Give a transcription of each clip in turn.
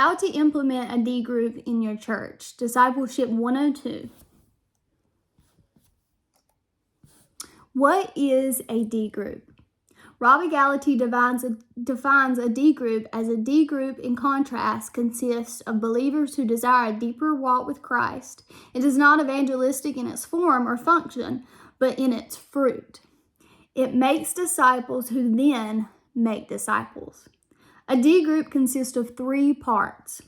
How to implement a D group in your church. Discipleship 102. What is a D group? Robbie Gallaty defines a D group as a D group, in contrast, consists of believers who desire a deeper walk with Christ. It is not evangelistic in its form or function, but in its fruit. It makes disciples who then make disciples. A D group consists of 3 parts: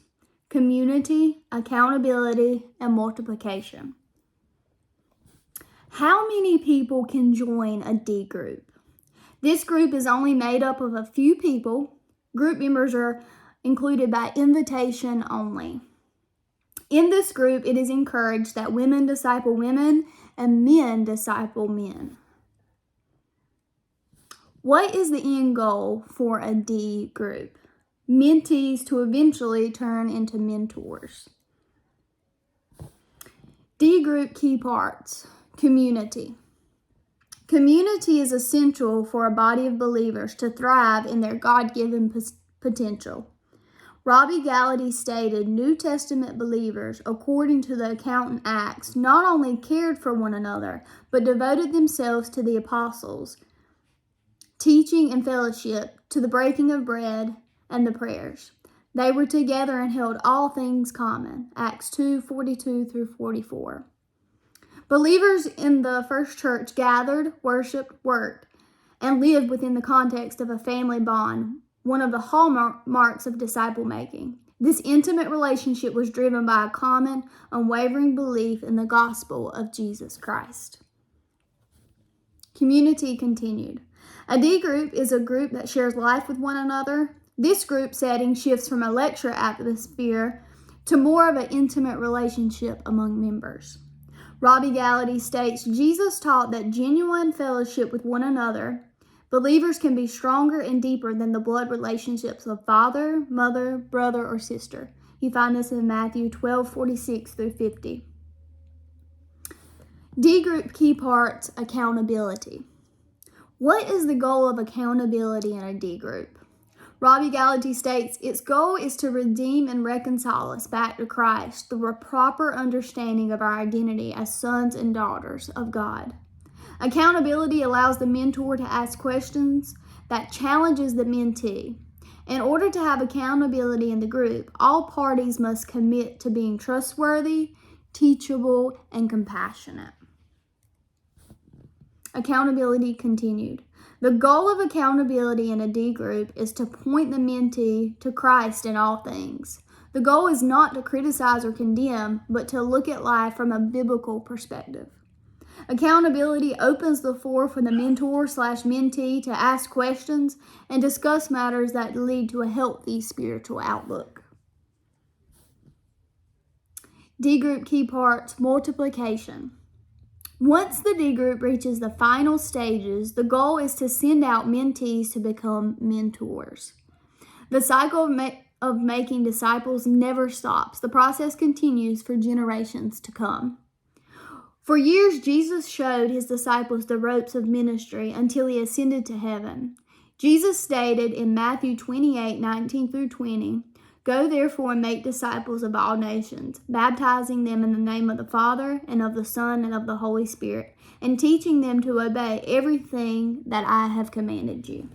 community, accountability, and multiplication. How many people can join a D group? This group is only made up of a few people. Group members are included by invitation only. In this group, it is encouraged that women disciple women and men disciple men. What is the end goal for a D group? Mentees to eventually turn into mentors. D group key parts. Community. Community is essential for a body of believers to thrive in their God-given potential. Robbie Gallaty stated New Testament believers, according to the account in Acts, not only cared for one another, but devoted themselves to the apostles, teaching and fellowship, to the breaking of bread and the prayers. They were together and held all things common. Acts 2:42 through 44. Believers in the first church gathered, worshiped, worked, and lived within the context of a family bond, one of the hallmarks of disciple making. This intimate relationship was driven by a common, unwavering belief in the gospel of Jesus Christ. Community continued. A D group is a group that shares life with one another. This group setting shifts from a lecture atmosphere to more of an intimate relationship among members. Robbie Gallaty states, Jesus taught that genuine fellowship with one another, believers can be stronger and deeper than the blood relationships of father, mother, brother, or sister. You find this in Matthew 12:46 through 50. D group key parts, accountability. What is the goal of accountability in a D group? Robbie Gallaty states, its goal is to redeem and reconcile us back to Christ through a proper understanding of our identity as sons and daughters of God. Accountability allows the mentor to ask questions that challenges the mentee. In order to have accountability in the group, all parties must commit to being trustworthy, teachable, and compassionate. Accountability continued. The goal of accountability in a D group is to point the mentee to Christ in all things. The goal is not to criticize or condemn, but to look at life from a biblical perspective. Accountability opens the floor for the mentor/mentee to ask questions and discuss matters that lead to a healthy spiritual outlook. D group key parts, multiplication. Once the D group reaches the final stages, the goal is to send out mentees to become mentors. The cycle of making disciples never stops. The process continues for generations to come. For years, Jesus showed his disciples the ropes of ministry until he ascended to heaven. Jesus stated in Matthew 28:19 through 20, Go therefore and make disciples of all nations, baptizing them in the name of the Father and of the Son and of the Holy Spirit, and teaching them to obey everything that I have commanded you.